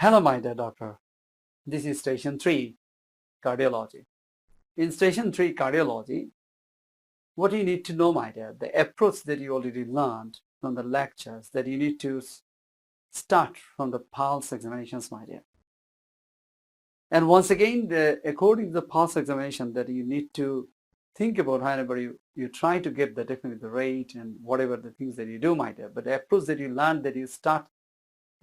Hello, my dear doctor. This is Station-3 Cardiology. In Station-3 Cardiology, what you need to know, my dear, the approach that you already learned from the lectures, that you need to start from the pulse examinations, my dear. And once again, according to the pulse examination, that you need to think about whenever you try to get definitely the rate and whatever the things that you do, my dear. But the approach that you learn, that you start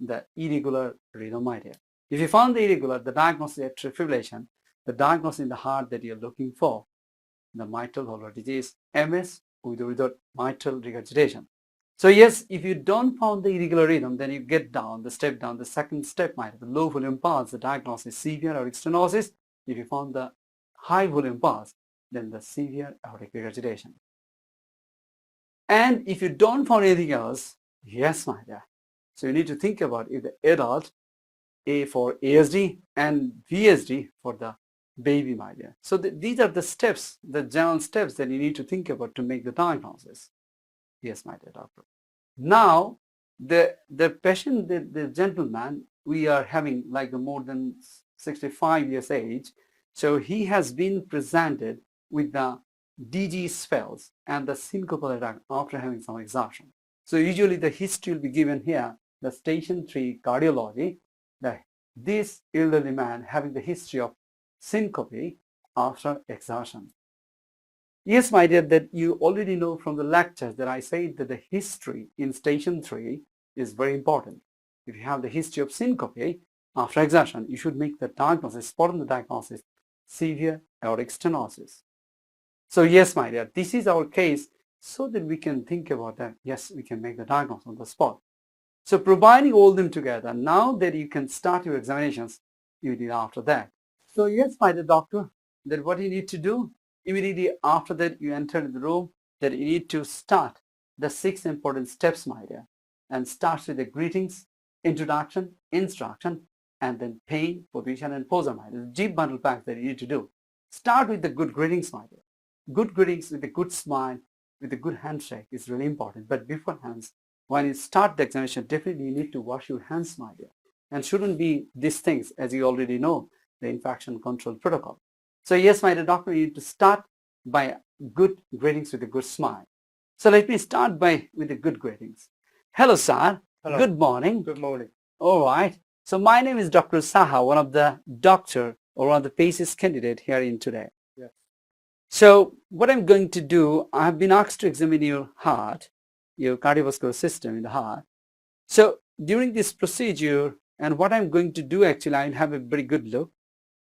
the irregular rhythm, my dear. If you found the irregular, the diagnosis of atrial fibrillation, the diagnosis in the heart that you're looking for, the mitral valvular disease, MS with or without mitral regurgitation. So yes, if you don't found the irregular rhythm, then you get down, the second step, might the low volume pulse, the diagnosis severe aortic stenosis. If you found the high volume pulse, then the severe aortic regurgitation. And if you don't find anything else, yes, my dear. So you need to think about if the adult, A for ASD and VSD for the baby, my dear. So these are the steps, the general steps that you need to think about to make the diagnosis. Yes, my dear doctor. Now, the patient, the gentleman, we are having like more than 65 years age. So he has been presented with the DG spells and the syncopal attack after having some exhaustion. So usually the history will be given here, the Station-3 Cardiology, this elderly man having the history of syncope after exhaustion. Yes, my dear, that you already know from the lectures that I said that the history in Station-3 is very important. If you have the history of syncope after exhaustion, you should make the diagnosis, spot on the diagnosis, severe aortic stenosis. So yes, my dear, this is our case so that we can think about that. Yes, we can make the diagnosis on the spot. So providing all them together, now that you can start your examinations, you need after that. So yes, my dear doctor, that what you need to do, immediately after that you enter the room, that you need to start the 6 important steps, my dear, and start with the greetings, introduction, instruction, and then pain, position, and posture, my dear. The Jeep bundle packs that you need to do. Start with the good greetings, my dear. Good greetings with a good smile, with a good handshake is really important. But before hands, when you start the examination, definitely you need to wash your hands, my dear. And shouldn't be these things, as you already know, the infection control protocol. So yes, my dear doctor, you need to start by good greetings with a good smile. So let me start with the good greetings. Hello, sir. Hello. Good morning. Good morning. All right. So my name is Dr. Saha, one of the doctor or one of the PACES candidate here in today. Yes. So what I'm going to do, I have been asked to examine your heart, your cardiovascular system in the heart. So during this procedure, and what I'm going to do, actually, I'll have a very good look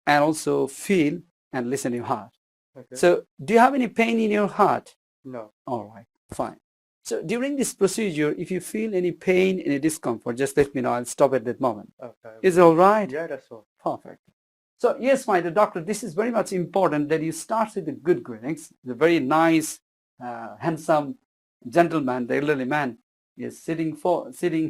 and also feel and listen to your heart. Okay. So do you have any pain in your heart? No. All right, fine. So during this procedure, if you feel any pain, any discomfort, just let me know. I'll stop at that moment. Okay. Is it all right? Yeah, that's all. Perfect. So yes, my dear doctor, this is very much important that you start with the good greetings. The very nice, handsome gentleman, the elderly man, is sitting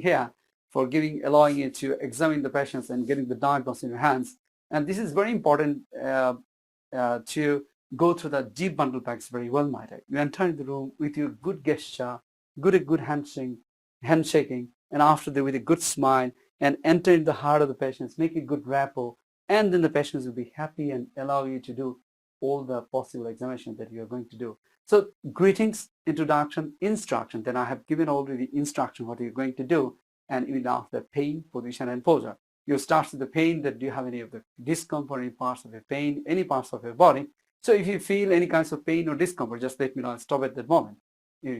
here for allowing you to examine the patients and getting the diagnosis in your hands. And this is very important to go through the Jeep bundle packs very well, my dear. You enter the room with your good gesture, good handshaking, and after that with a good smile, and enter in the heart of the patients, make a good rapport, and then the patients will be happy and allow you to do all the possible examination that you are going to do. So greetings, introduction, instruction. Then I have given already instruction what you're going to do, and even after pain, position, and posture. You start with the pain. That do you have any of the discomfort, any parts of your pain, any parts of your body? So if you feel any kinds of pain or discomfort, just let me know and stop at that moment.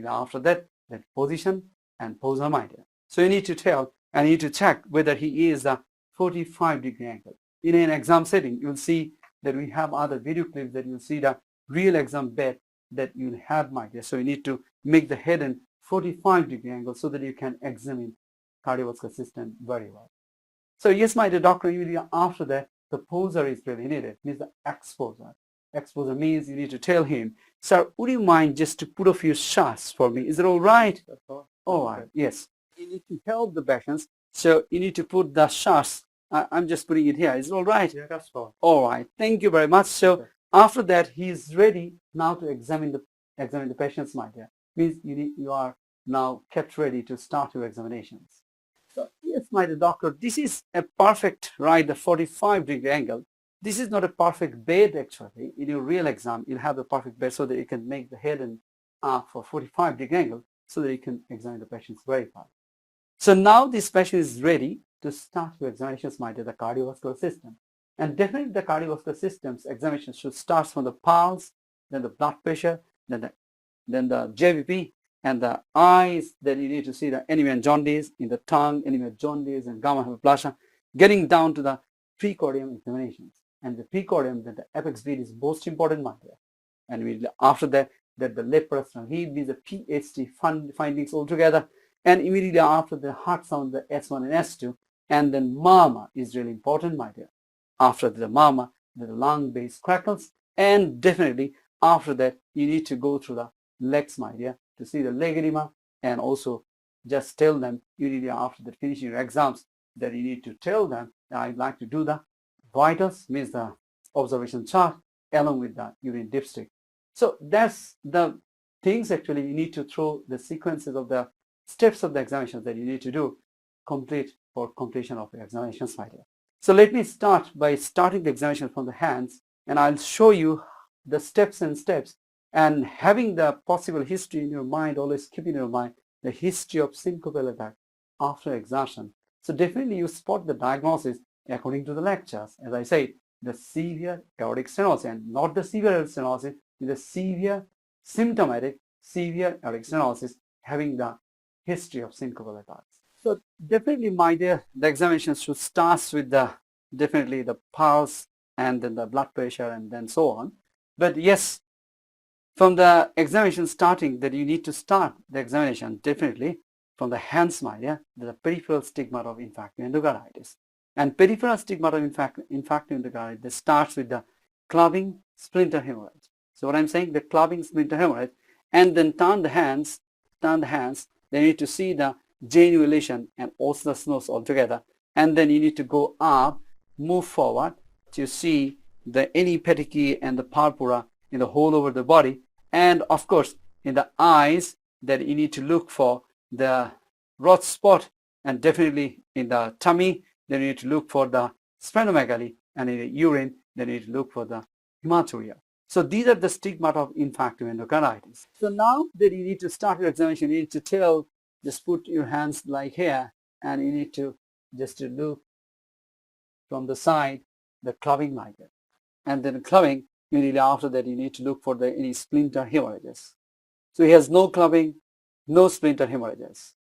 After that, then position and posture, my dear. So you need to tell and you need to check whether he is a 45-degree angle. In an exam setting, you'll see that we have other video clips that you'll see the real exam bed that you'll have, my dear. So you need to make the head in 45-degree angle so that you can examine cardiovascular system very well. So yes, my dear doctor, after that, the posture is really needed, means the exposure. Exposure means you need to tell him, sir, would you mind just to put a few shots for me? Is it all right? That's all. All right, yes. You need to help the patients, so you need to put the shots. I'm just putting it here. Is it all right? Yeah, that's fine. All right, thank you very much. So after that, he is ready now to examine the patients, my dear. Means you are now kept ready to start your examinations. So yes, yes, my dear doctor, this is a perfect, right, the 45-degree angle. This is not a perfect bed actually. In your real exam, you'll have the perfect bed so that you can make the head and arc for 45-degree angle so that you can examine the patients very fast. So now this patient is ready to start your examinations, my dear, the cardiovascular system. And definitely the cardiovascular system's examination should start from the pulse, then the blood pressure, then the JVP, and the eyes. Then you need to see the anemia and jaundice, in the tongue, anemia, jaundice, and gamma hyperplasia, getting down to the precordium examinations. And the precordium, that the apex beat is most important, my dear. And after that, the left parasternal heat, these are PhD findings altogether. And immediately after the heart sound, the S1 and S2, and then murmur is really important, my dear. After the murmur, the lung base crackles, and definitely after that, you need to go through the legs, my dear, to see the leg edema, and also just tell them immediately after that finishing your exams that you need to tell them that I'd like to do the vitals, means the observation chart, along with the urine dipstick. So that's the things actually you need to throw the sequences of the steps of the examinations that you need to do complete for completion of the examinations, my dear. So let me start by starting the examination from the hands, and I'll show you the steps and having the possible history in your mind. Always keep in your mind the history of syncopal attack after exertion. So definitely you spot the diagnosis according to the lectures. As I said, the severe aortic stenosis, and not the severe aortic stenosis, the severe symptomatic severe aortic stenosis having the history of syncopal attacks. So definitely, my dear, the examination should start with definitely the pulse, and then the blood pressure, and then so on. But yes, from the examination starting, that you need to start the examination definitely from the hands, my dear, the peripheral stigmata of infarct endocarditis. And peripheral stigmata of infarct endocarditis starts with the clubbing splinter hemorrhage. So what I'm saying, the clubbing splinter hemorrhage, and then turn the hands, they need to see the granulation and osseous stenosis altogether, and then you need to go up, move forward to see the any petechiae and the purpura in the whole over the body, and of course in the eyes that you need to look for the Roth spot, and definitely in the tummy then you need to look for the splenomegaly, and in the urine then you need to look for the hematuria. So these are the stigmata of infarctive endocarditis. So now that you need to start your examination, you need to tell, just put your hands like here, and you need to just to look from the side, the clubbing like that. And then clubbing, immediately after that, you need to look for any splinter hemorrhages. So he has no clubbing, no splinter hemorrhages.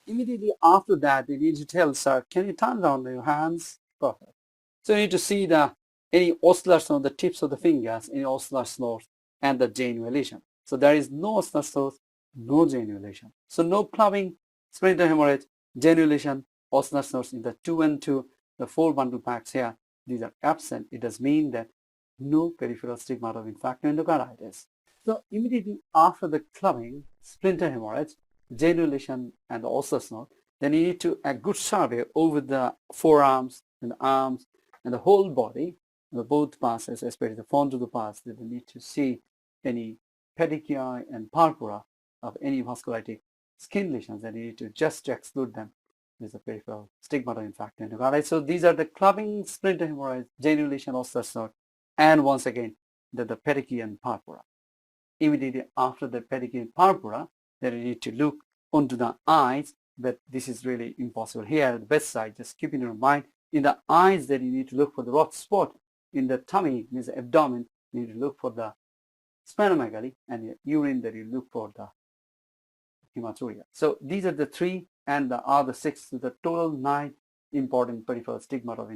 Immediately after that, you need to tell, sir, can you turn down your hands? Perfect. So you need to see any oscillars on the tips of the fingers, any oscillar snores, and the granulation. So there is no oscillar snores, no granulation. So no clubbing, splinter hemorrhage, granulation, oscillar snores in the 2 and 2, the 4 bundle packs here, these are absent. It does mean that no peripheral stigmata of infarctive endocarditis. So immediately after the clubbing, splinter hemorrhage, granulation, and the oscillar snore, then you need to a good survey over the forearms and the arms and the whole body, the both passes, especially the front of the pass, that you need to see any petechiae and purpura of any vasculitic skin lesions, and you need to just exclude them with the peripheral stigmata of infarctive endocarditis. So these are the clubbing, splinter hemorrhage, granulation, oscillar snore, and once again the petechiae and purpura. Immediately after the petechiae and purpura, then you need to look onto the eyes, but this is really impossible here at the bedside. Just keep in your mind, in the eyes that you need to look for the Roth spot. In the tummy, means the abdomen, you need to look for the splenomegaly, and in urine that you look for the hematuria. So these are the 3 and the other 6 to the total 9 important peripheral stigmata of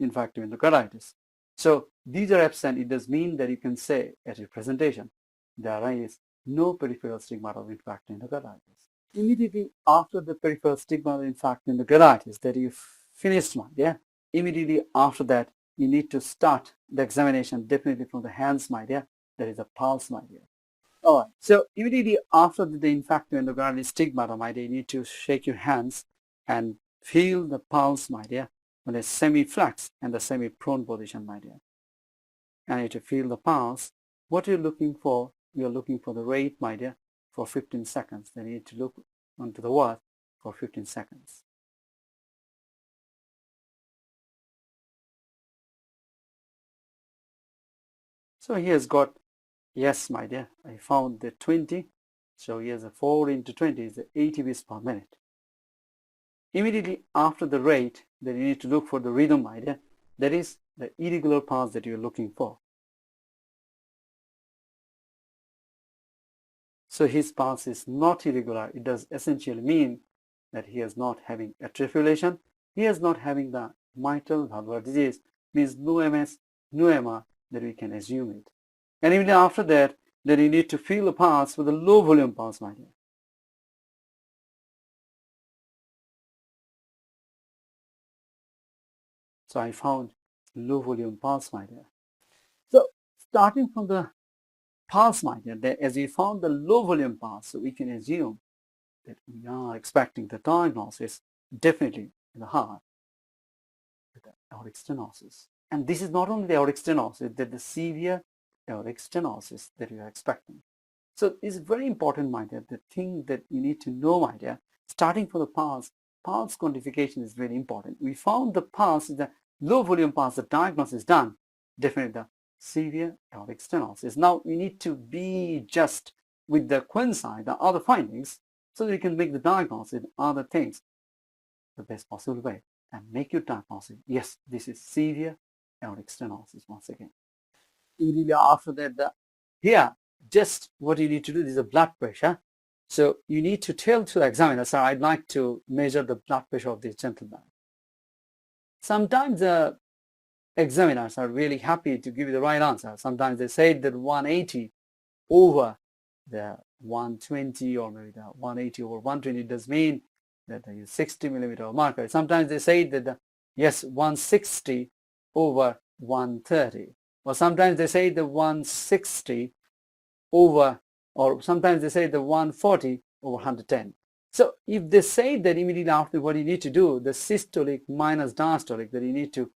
infarctive endocarditis. So these are absent. It does mean that you can say at your presentation there is no peripheral stigmata of infarctive endocarditis. Immediately after the peripheral stigmata of infarctive endocarditis that you finished one, yeah, immediately after that you need to start the examination definitely from the hands, my dear. That is a pulse, my dear. All right. So immediately after the infarctive endocarditis stigmata, my dear, you need to shake your hands and feel the pulse, my dear, on a semi-flex and the semi-prone position, my dear. And you need to feel the pulse. What you're looking for, you're looking for the rate, my dear, for 15 seconds. Then you need to look onto the watch for 15 seconds. So he has got, yes, my dear, I found the 20. So he has a 4 into 20 is the 80 beats per minute. Immediately after the rate, then you need to look for the rhythm, my dear. That is the irregular pulse that you're looking for. So his pulse is not irregular. It does essentially mean that he is not having atrial fibrillation. He is not having the mitral valvular disease, means no MS, no MR, that we can assume it. And even after that, then you need to feel a pulse with a low volume pulse, my dear. So I found low volume pulse, my dear. So starting from the pulse, my dear, that as we found the low volume pulse, so we can assume that we are expecting the diagnosis definitely in the heart with the aortic stenosis. And this is not only the aortic stenosis, that the severe aortic stenosis that you are expecting. So it's very important, my dear, the thing that you need to know, my dear, starting from the pulse quantification is very important. We found the pulse is the low volume pulse, the diagnosis is done, definitely the severe aortic stenosis. Now we need to be just with the coincide, the other findings, so that you can make the diagnosis, other things, the best possible way, and make your diagnosis. Yes, this is severe aortic stenosis once again. Immediately after that, here, just what you need to do is the blood pressure. So you need to tell to the examiner, sir, I'd like to measure the blood pressure of this gentleman. Sometimes the examiners are really happy to give you the right answer. Sometimes they say that 180 over the 120, or maybe the 180 over 120 does mean that there is 60 millimeter of mercury. Sometimes they say that yes, 160 over 130. Or sometimes they say the 160 over, or sometimes they say the 140 over 110. So if they say that, immediately after, what you need to do, the systolic minus diastolic, that you need to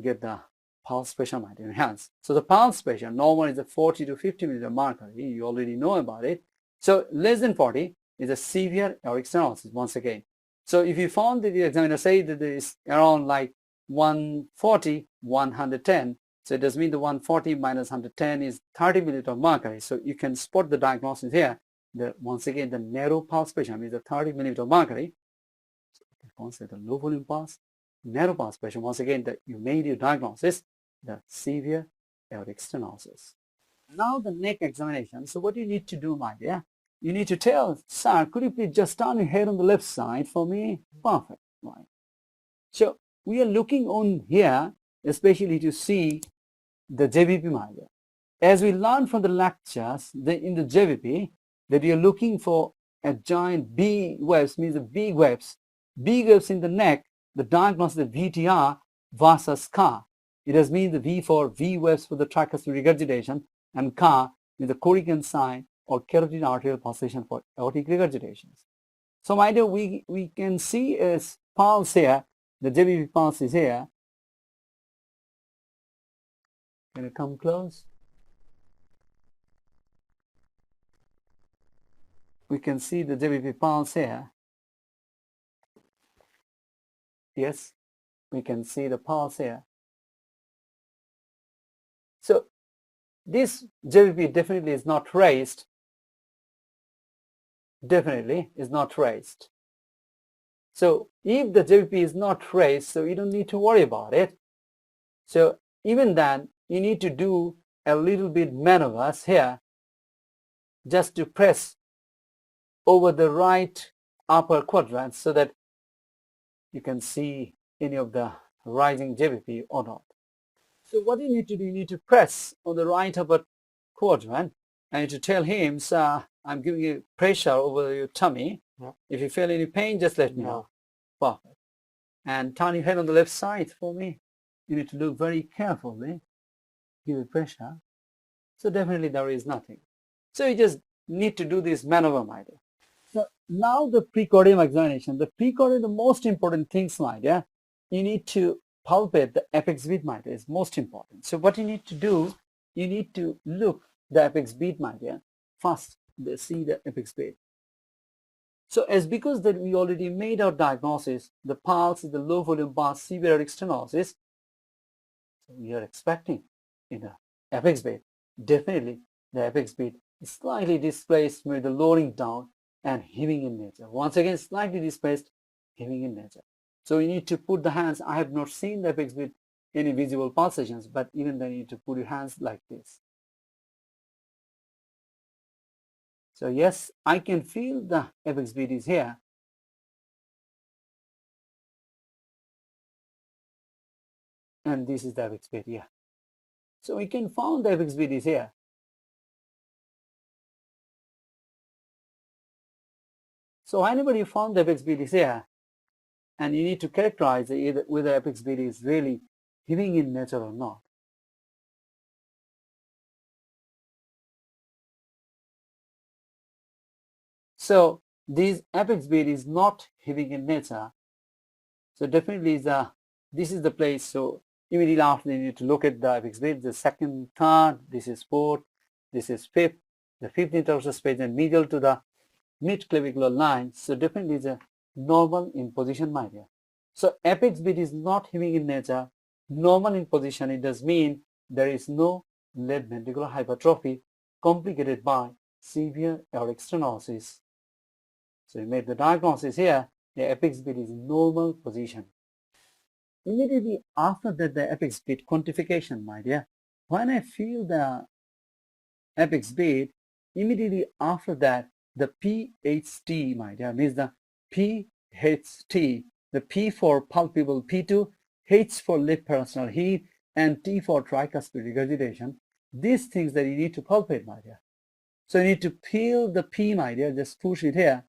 get the pulse pressure might enhance. So the pulse pressure normal is a 40 to 50 millimeter mercury. You already know about it. So less than 40 is a severe aortic stenosis once again. So if you found that the examiner say that there is around like 140, 110, so it does mean the 140 minus 110 is 30 millimeter of mercury. So you can spot the diagnosis here. Once again, the narrow pulse pressure means the 30 millimeter of mercury. So you can consider the low volume pulse, narrow pulse pressure. Once again, that you made your diagnosis, the severe aortic stenosis. Now the neck examination. So what you need to do, my dear, you need to tell, sir, could you please just turn your head on the left side for me? Perfect. Right. So we are looking on here, especially to see the JVP, my dear. As we learned from the lectures, in the JVP, that you are looking for a giant B waves, means the big waves in the neck, the diagnosis of VTR versus CAR. It does mean the V for V waves for the tricuspid regurgitation, and CAR is the Corrigan sign or carotid arterial pulsation for aortic regurgitations. So my dear, we can see a pulse here, the JVP pulse is here. Can you come close? We can see the JVP pulse here. Yes, we can see the pulse here. So this JVP definitely is not raised. Definitely is not raised. So if the JVP is not raised, so you don't need to worry about it. So even then, you need to do a little bit maneuvers here, just to press over the right upper quadrant so that you can see any of the rising JVP or not. So what you need to do, you need to press on the right upper quadrant and to tell him, sir, I'm giving you pressure over your tummy. Yeah. If you feel any pain, just let me know. Perfect. And turn your head on the left side for me. You need to look very carefully. Give it pressure. So definitely there is nothing. So you just need to do this maneuver, my dear. So now the precordium examination. The precordium, the most important things, my dear, you need to palpate the apex beat, my dear, is most important. So what you need to do, you need to look the apex beat, my dear. First, see the apex beat. So as because that we already made our diagnosis, the pulse is the low volume pulse, severe aortic stenosis. So we are expecting in the apex beat. Definitely the apex beat is slightly displaced with the lowering down and heaving in nature. Once again, slightly displaced, heaving in nature. So you need to put the hands. I have not seen the apex beat any visible pulsations, but even then you need to put your hands like this. So yes, I can feel the apex beat is here. And this is the apex beat here. So we can find the apex beat is here. So whenever you found the apex beat is here, and you need to characterize either whether apex beat is really heaving in nature or not. So this apex beat is not heaving in nature. So definitely this is the place. So immediately after you need to look at the apex beat, the second, third, this is fourth, this is fifth, the fifth interosseous space and medial to the mid-clavicular line. So definitely is a normal in position, my dear. So apex beat is not heaving in nature, normal in position. It does mean there is no left ventricular hypertrophy complicated by severe aortic stenosis. So we made the diagnosis here. The apex beat is in normal position. Immediately after that, the apex beat quantification, my dear. When I feel the apex beat, immediately after that, the PHT, my dear, means the PHT, the P for palpable P2, H for left parosteal heave, and T for tricuspid regurgitation. These things that you need to palpate, my dear. So you need to feel the P, my dear, just push it here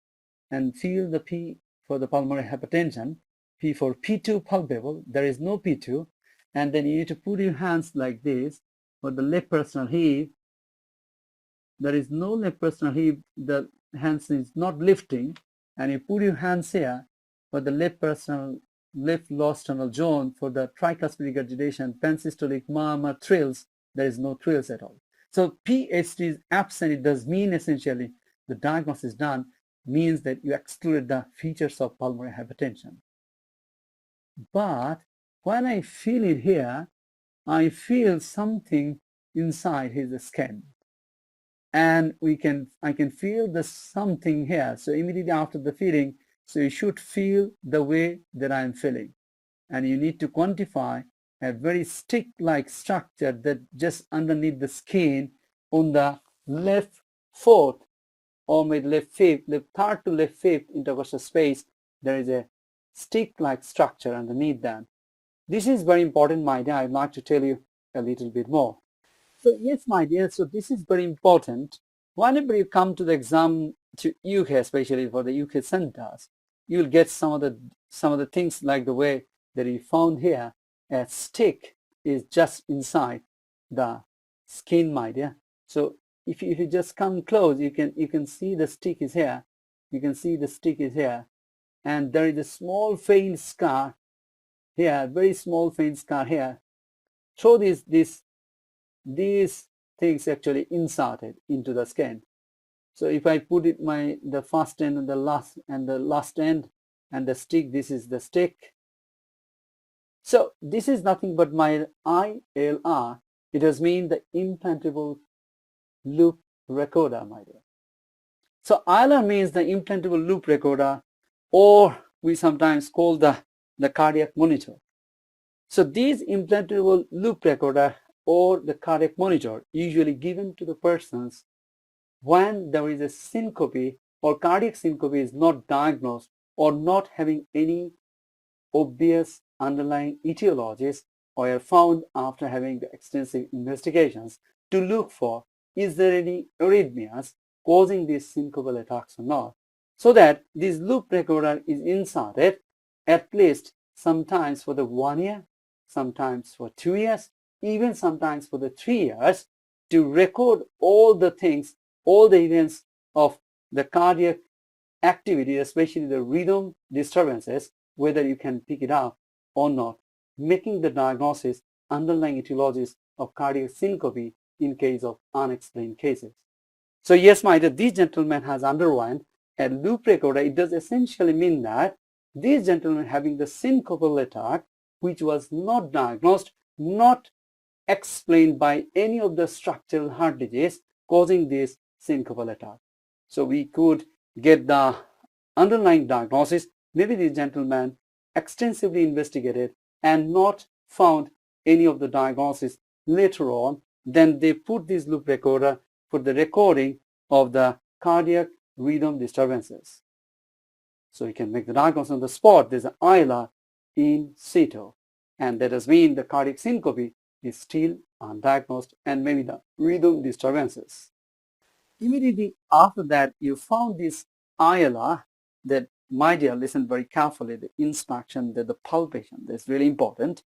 and feel the P for the pulmonary hypertension, P for P2 palpable, there is no P2, and then you need to put your hands like this for the left parosteal heave. There is no left parosteal heave, the hands is not lifting, and you put your hands here for the left parosteal, left lower sternal zone for the tricuspid regurgitation, pansystolic murmur, thrills, there is no thrills at all. So PHT is absent. It does mean essentially the diagnosis done means that you excluded the features of pulmonary hypertension. But when I feel it here, I feel something inside his skin. And I can feel the something here. So immediately after the feeling, so you should feel the way that I'm feeling. And you need to quantify a very stick-like structure that just underneath the skin on the left fourth or maybe left fifth, left third to left fifth intercostal space, there is a stick-like structure underneath that. This is very important, my dear. I'd like to tell you a little bit more. So yes, my dear, so this is very important. Whenever you come to the exam to UK, especially for the UK centers, you'll get some of the things like the way that you found here. A stick is just inside the skin, my dear. So if you just come close, you can see the stick is here. You can see the stick is here, and there is a small faint scar here, very small faint scar here. So these things actually inserted into the skin. So if I put it the first end and the last end and the stick, this is the stick. So this is nothing but my ILR. It does mean the implantable loop recorder, my dear. So ILR means the implantable loop recorder, or we sometimes call the cardiac monitor. So these implantable loop recorder or the cardiac monitor usually given to the persons when there is a syncope or cardiac syncope is not diagnosed or not having any obvious underlying etiologies or are found after having the extensive investigations to look for is there any arrhythmias causing these syncopal attacks or not, so that this loop recorder is inserted at least sometimes for the 1 year, sometimes for 2 years, even sometimes for the 3 years, to record all the things, all the events of the cardiac activity, especially the rhythm disturbances, whether you can pick it up or not, making the diagnosis underlying etiologies of cardiac syncope in case of unexplained cases. So yes, my dear, this gentleman has undergone a loop recorder. It does essentially mean that this gentleman having the syncopal attack, which was not diagnosed, not explained by any of the structural heart disease causing this syncopal attack. So we could get the underlying diagnosis. Maybe this gentleman extensively investigated and not found any of the diagnosis later on. Then they put this loop recorder for the recording of the cardiac rhythm disturbances. So you can make the diagnosis on the spot. There's an ILR in situ, and that does mean the cardiac syncope is still undiagnosed and maybe the rhythm disturbances. Immediately after that, you found this ILR. That, my dear, listen very carefully, the inspection, the palpation, that's really important.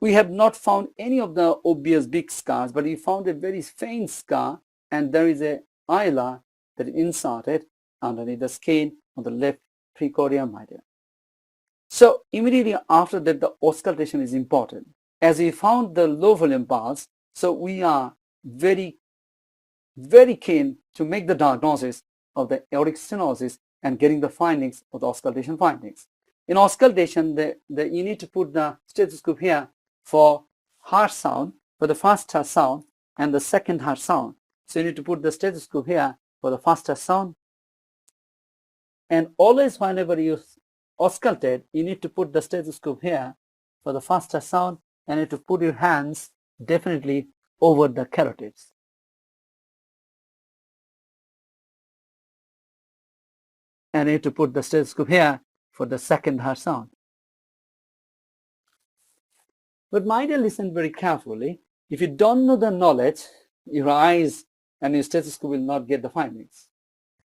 We have not found any of the obvious big scars, but we found a very faint scar, and there is a ILR that is inserted underneath the skin on the left precordium, my dear. So immediately after that, the auscultation is important. As we found the low volume pulse, so we are very keen to make the diagnosis of the aortic stenosis and getting the findings of the auscultation findings. In auscultation, you need to put the stethoscope here for heart sound, for the first heart sound and the second heart sound. So you need to put the stethoscope here for the first heart sound. And always whenever you auscultate, you need to put the stethoscope here for the first heart sound, and you need to put your hands definitely over the carotids. And you need to put the stethoscope here for the second heart sound. But my dear, listen very carefully. If you don't know the knowledge, your eyes and your stethoscope will not get the findings.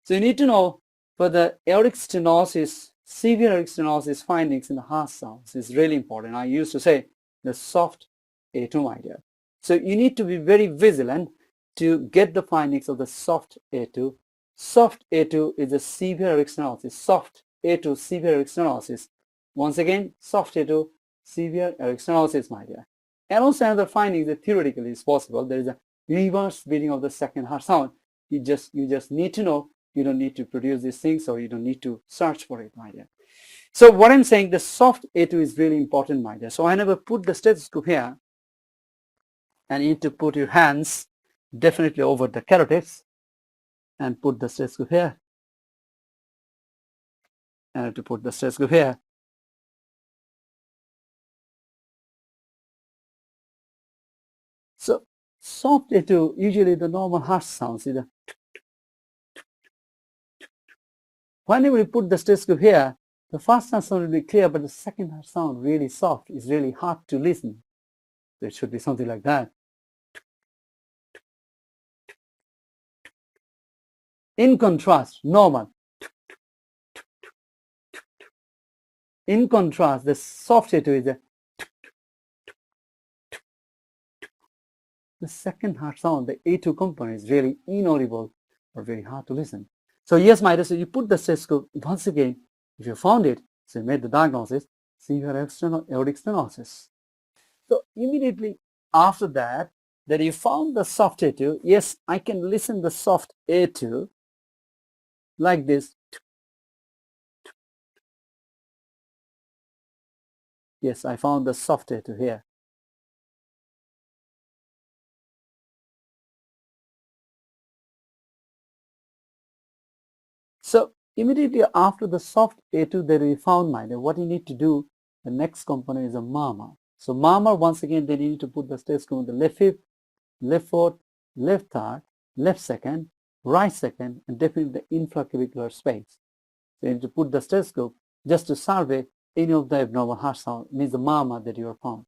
So you need to know for the aortic stenosis, severe aortic stenosis findings in the heart sounds is really important. I used to say the soft A2, my dear. So you need to be very vigilant to get the findings of the soft A2. Soft A2 is a severe aortic stenosis. Soft A2, severe aortic stenosis. Once again, soft A2, severe aortic stenosis, my dear. And also another finding that theoretically is possible. There is a reverse beating of the second heart sound. You just need to know. You don't need to produce these things, or you don't need to search for it, my dear. So what I'm saying, the soft A2 is really important, my dear. So I never put the stethoscope here, and you need to put your hands definitely over the carotids and put the stethoscope here, and to put the stethoscope here. So soft A2, usually the normal heart sounds is whenever you put the stethoscope here, the first heart sound will be clear, but the second heart sound really soft is really hard to listen. So it should be something like that. In contrast, normal. In contrast, the soft A2 is the second heart sound, the A2 component is really inaudible or very hard to listen. So yes, my dear, so you put the stethoscope once again. If you found it, so you made the diagnosis, severe aortic stenosis. So immediately after that you found the soft A2, yes, I can listen the soft A2 like this. Yes, I found the soft A2 here. So immediately after the soft A2 that we found, my dear, what you need to do, the next component is a murmur. So murmur, once again, then you need to put the stethoscope on the left hip, left fourth, left third, left second, right second, and definitely the infraclavicular space. So you need to put the stethoscope just to survey any of the abnormal heart sound, means the murmur that you have found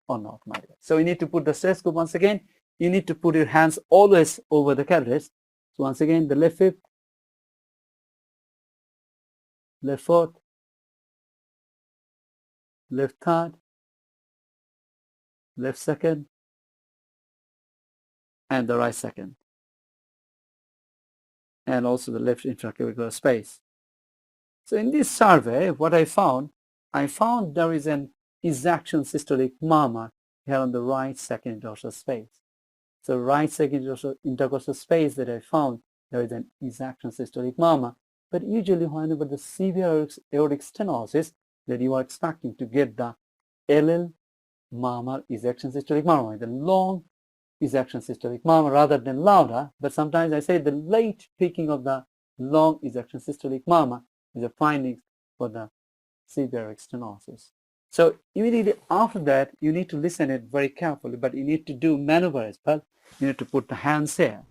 or not, my dear. So you need to put the stethoscope once again. You need to put your hands always over the carotids. So once again, the left hip, left fourth, left third, left second, and the right second, and also the left intraclavicular space. So in this survey, what I found there is an ejection systolic murmur here on the right second intercostal space. So right second intercostal space that I found, there is an ejection systolic murmur. But usually whenever the severe aortic stenosis, that you are expecting to get the LL murmur, ejection systolic murmur, the long ejection systolic murmur rather than louder, but sometimes I say the late peaking of the long ejection systolic murmur is a finding for the severe aortic stenosis. So immediately after that, you need to listen it very carefully, but you need to do maneuver as well. You need to put the hands here.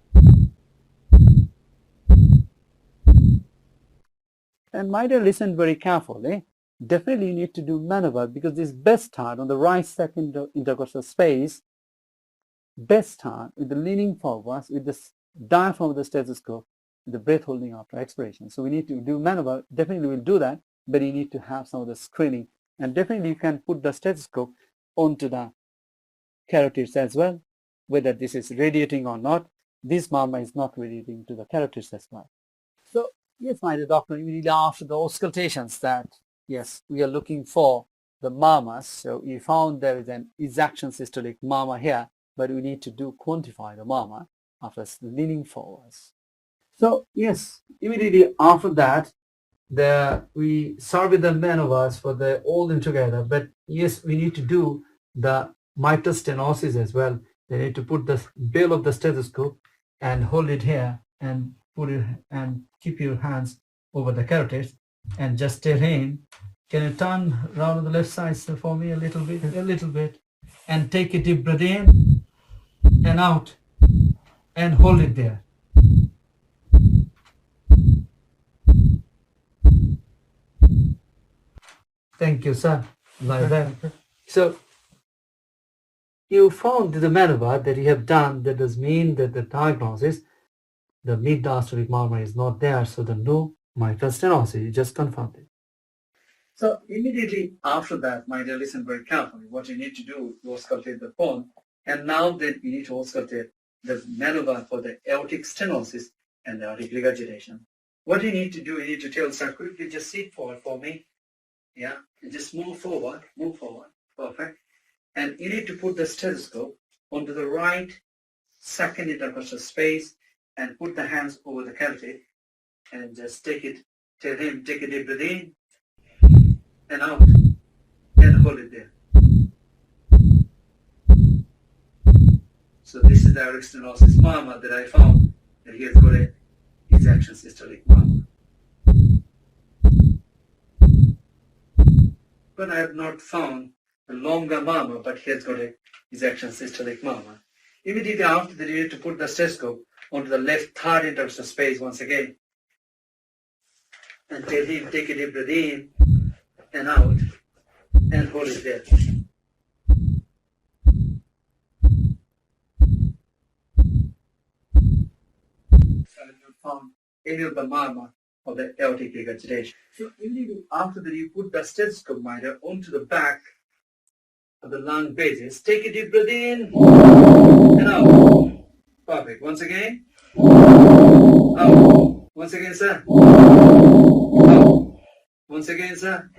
And my dear, listen very carefully. Definitely you need to do maneuver because this best start on the right second intercostal space, best start with the leaning forwards with the diaphragm of the stethoscope, with the breath holding after expiration. So we need to do maneuver. Definitely we'll do that, but you need to have some of the screening. And definitely you can put the stethoscope onto the carotids as well, whether this is radiating or not. This murmur is not radiating to the carotids as well. So yes, my dear doctor, immediately after the auscultations that, yes, we are looking for the murmurs. So we found there is an ejection systolic murmur here, but we need to quantify the murmur after leaning forwards. So yes, immediately after that, we survey the maneuvers for the all in together, but yes, we need to do the mitral stenosis as well. They need to put the bale of the stethoscope and hold it here and put it and keep your hands over the carotids and just tell him, can you turn around on the left side for me a little bit, and take a deep breath in and out and hold it there. Thank you, sir. Like that. So you found the maneuver that you have done. That does mean that the diagnosis, the mid-diastolic murmur is not there, so the no mitral stenosis. You just confirmed it. So immediately after that, my dear, listen very carefully. What you need to do is auscultate the bone, and now that you need to auscultate the maneuver for the aortic stenosis and the aortic regurgitation. What you need to do, you need to tell, sir, could you just sit forward for me? Yeah, and just move forward, perfect. And you need to put the stethoscope onto the right second intercostal space and put the hands over the carotid and just tell him, take a deep breath in and out and hold it there. So this is the aortic stenosis murmur that I found that he has got a ejection systolic murmur. But I have not found a longer murmur, but he has got a ejection systolic murmur. Immediately after that, you need to put the stethoscope onto the left third intercostal space once again and tell him, take a deep breath in and out and hold it there. So I have not found any of the murmur of the aortic regurgitation. So immediately after that, you put the stethoscope miter onto the back of the lung bases. Take a deep breath in and out. Perfect. Once again. Out. Once again, sir. Out. Once again, sir.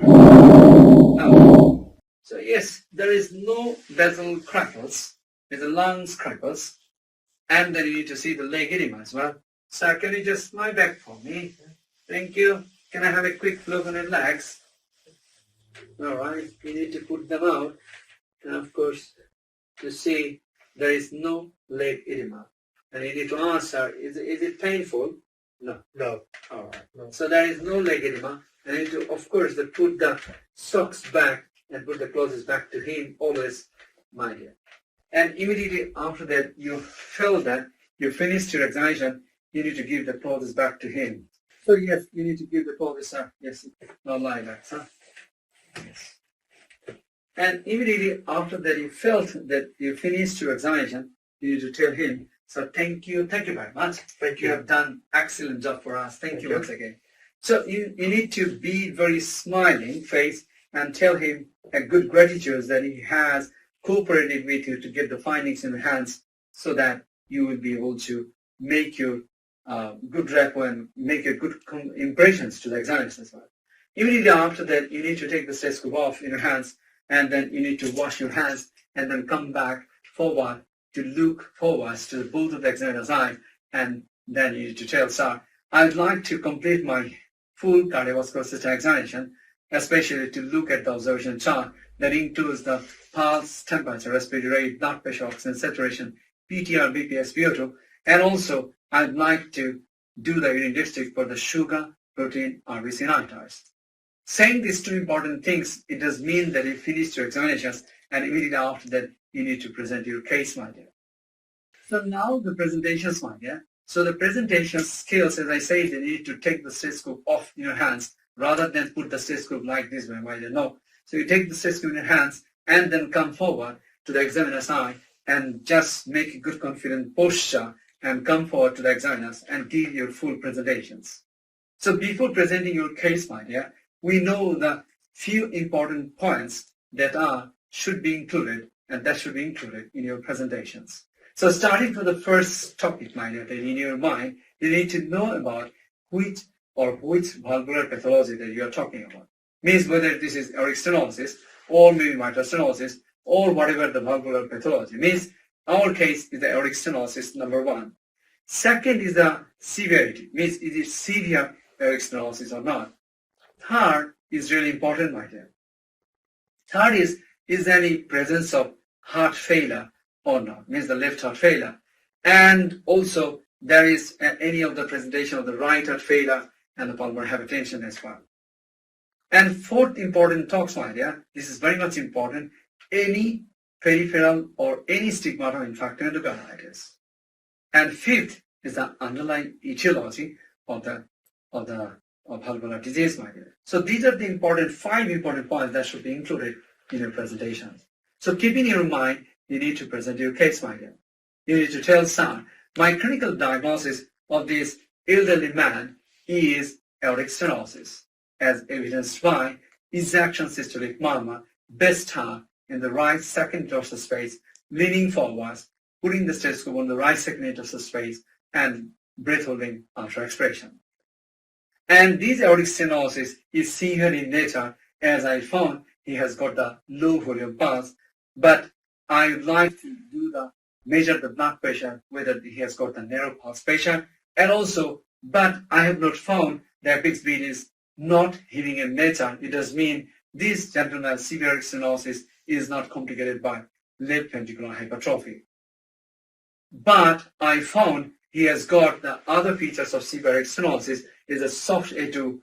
Out. So yes, there is no basal crackles. There's the lungs crackles. And then you need to see the leg edema as well. Sir, can you just lie back for me? Thank you. Can I have a quick look on your legs? All right. You need to put them out. And of course, to see there is no leg edema. And you need to answer, is it painful? No. No. All right. No. So there is no leg edema. And you need to, of course, put the socks back and put the clothes back to him, always, my dear. And immediately after that, you feel that you finished your examination, you need to give the clothes back to him. So yes, you need to give the clothes, sir. Yes, not lie back, sir. Yes. And immediately after that, you felt that you finished your examination, you need to tell him, so thank you very much. Thank you. You have done excellent job for us. Thank you once again. So you need to be very smiling face and tell him a good gratitude that he has cooperated with you to get the findings in the hands so that you will be able to make your good rapport and make a good impressions to the examiners as well. Immediately after that, you need to take the stethoscope off in your hands, and then you need to wash your hands and then come back forward to look forwards to both of the examiner's eye, and then you need to tell, sir, I'd like to complete my full cardiovascular system examination, especially to look at the observation chart that includes the pulse, temperature, respiratory rate, blood pressure, oxygen saturation, PTR, BP, SpO2, and also I'd like to do the urine dipstick for the sugar, protein, RBC niters. Saying these two important things, it does mean that you finish your examinations and immediately after that you need to present your case, my dear. So now the presentations, my dear. So the presentation skills, as I said, you need to take the stethoscope off in your hands rather than put the stethoscope like this way, my dear. No. So you take the stethoscope in your hands and then come forward to the examiner's eye and just make a good confident posture and come forward to the examiners and give your full presentations. So before presenting your case, my dear, we know the few important points that should be included and that should be included in your presentations. So starting from the first topic, my dear, that in your mind, you need to know about which valvular pathology that you are talking about. Means whether this is aortic stenosis or maybe mitral stenosis or whatever the valvular pathology. Means our case is the aortic stenosis, number one. Second is the severity. Means is it severe aortic stenosis or not. Third is really important, my dear. Third is there any presence of heart failure or not, means the left heart failure. And also there is any of the presentation of the right heart failure and the pulmonary hypertension as well. And fourth important talks, my dear, this is very much important, any peripheral or any stigmata of infarct endocarditis. And fifth is the underlying etiology of valvular disease, my dear. So these are the five important points that should be included in your presentation. So keep in your mind, you need to present your case, my dear. You need to tell sir, my clinical diagnosis of this elderly man is aortic stenosis, as evidenced by ejection systolic murmur, best heart in the right second dorsal space, leaning forwards, putting the stethoscope on the right second dorsal space, and breath holding after expiration. And this aortic stenosis is severe in nature, as I found he has got the low volume pulse, but I would like to measure the blood pressure, whether he has got the narrow pulse pressure, and also, but I have not found the apex beat is not healing in nature. It does mean this gentleman's severe aortic stenosis is not complicated by left ventricular hypertrophy. But I found he has got the other features of severe aortic stenosis is a soft A2,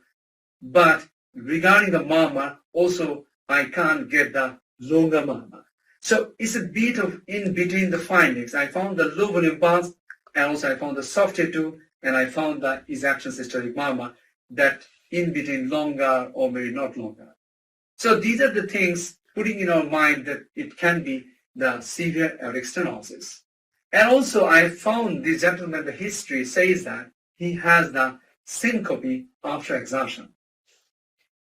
but regarding the murmur, also I can't get the longer murmur. So it's a bit of in between the findings. I found the low volume pulse, and also I found the soft A2, and I found the ejection systolic murmur that in between longer or maybe not longer. So these are the things putting in our mind that it can be the severe aortic stenosis. And also I found this gentleman, the history says that he has the syncope after exertion.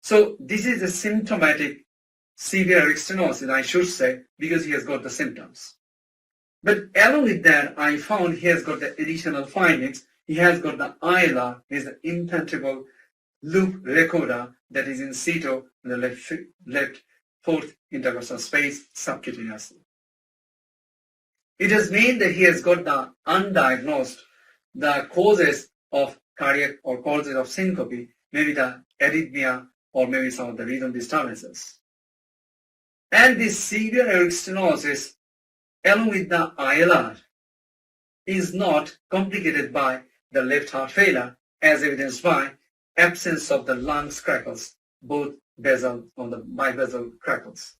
So this is a symptomatic severe aortic stenosis, I should say, because he has got the symptoms. But along with that, I found he has got the additional findings. He has got the ILR, is the implantable loop recorder that is in situ in the left fourth intercostal space subcutaneously. It does mean that he has got the undiagnosed, the causes of cardiac or causes of syncope, maybe the arrhythmia or maybe some of the rhythm disturbances. And this severe aortic stenosis, along with the ILR, is not complicated by the left heart failure, as evidenced by absence of the lungs crackles, both basal on the bibasal crackles.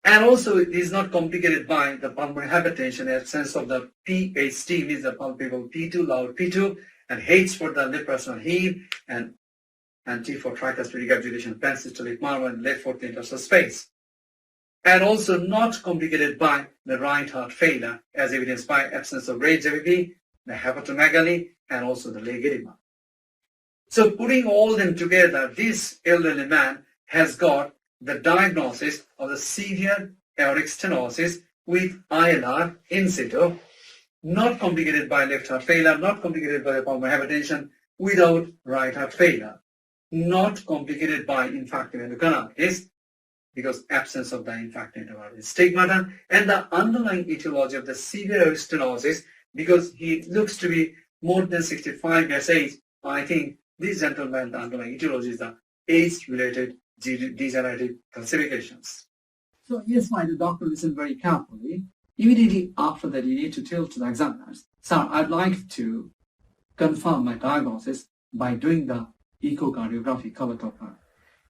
And also it is not complicated by the pulmonary hypertension, absence of the PHT, means the palpable P2, loud P2, and H for the left personal heave, and T for tricuspid regurgitation, pansystolic murmur, and left fourth intercostal space. And also not complicated by the right heart failure, as evidenced by absence of rage AVP, the hepatomegaly, and also the leg edema. So putting all them together, this elderly man has got the diagnosis of the severe aortic stenosis with ILR in situ, not complicated by left heart failure, not complicated by the pulmonary hypertension, without right heart failure, not complicated by infarct endocarditis, because absence of the infarct endocarditis stigmata, and the underlying etiology of the severe aortic stenosis, because he looks to be more than 65 years age. I think this gentleman, the underlying etiology is the age-related degenerative calcifications. So yes, my dear doctor, listen very carefully. Immediately after that, you need to tell to the examiners, sir, I'd like to confirm my diagnosis by doing the echocardiography cover Doppler.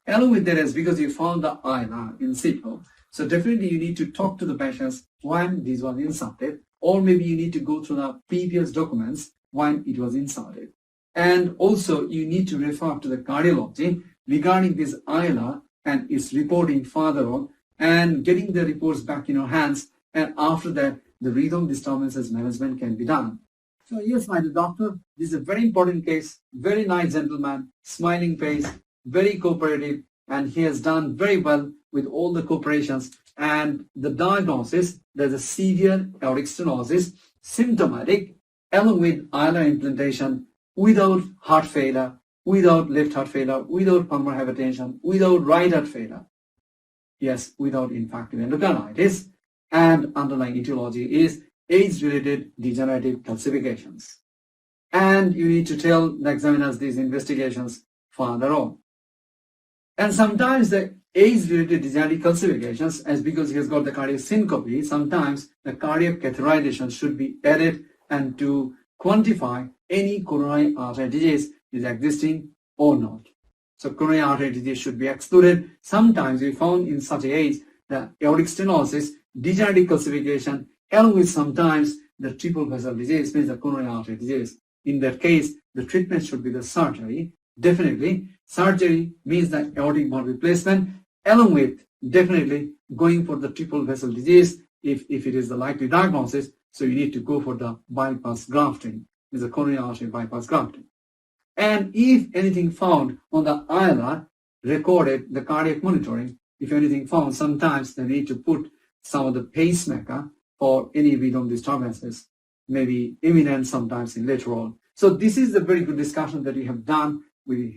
Along with that is because you found the ILR in situ. So definitely you need to talk to the patients when this was inserted, or maybe you need to go through the previous documents when it was inserted. And also you need to refer to the cardiology regarding this ILR and its reporting further on and getting the reports back in your hands. And after that, the rhythm disturbances management can be done. So yes, my dear doctor, this is a very important case, very nice gentleman, smiling face, very cooperative, and he has done very well with all the cooperations. And the diagnosis, there's a severe aortic stenosis, symptomatic, along with ILR implantation, without heart failure, without left heart failure, without pulmonary hypertension, without right heart failure. Yes, without infarctive endocarditis, and underlying etiology is age-related degenerative calcifications. And you need to tell the examiners these investigations further on. And sometimes the age-related degenerative calcifications, as because he has got the cardiac syncope, sometimes the cardiac catheterization should be added and to quantify any coronary artery disease is existing or not. So coronary artery disease should be excluded. Sometimes we found in such a age the aortic stenosis, degenerative calcification, along with sometimes the triple vessel disease, means the coronary artery disease. In that case, the treatment should be the surgery. Definitely, surgery means the aortic valve replacement, along with definitely going for the triple vessel disease if it is the likely diagnosis. So you need to go for the bypass grafting, is the coronary artery bypass grafting. And if anything found on the ILR, recorded the cardiac monitoring, if anything found, sometimes they need to put some of the pacemaker for any rhythm disturbances, maybe imminent, sometimes in later on. So this is a very good discussion that we have done with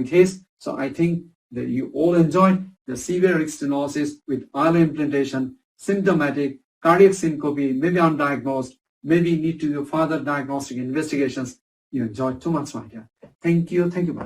his. So I think that you all enjoyed the severe aortic stenosis with ILR implantation, symptomatic, cardiac syncope, maybe undiagnosed, maybe need to do further diagnostic investigations. You enjoyed too much, my dear. Thank you. Thank you, bye.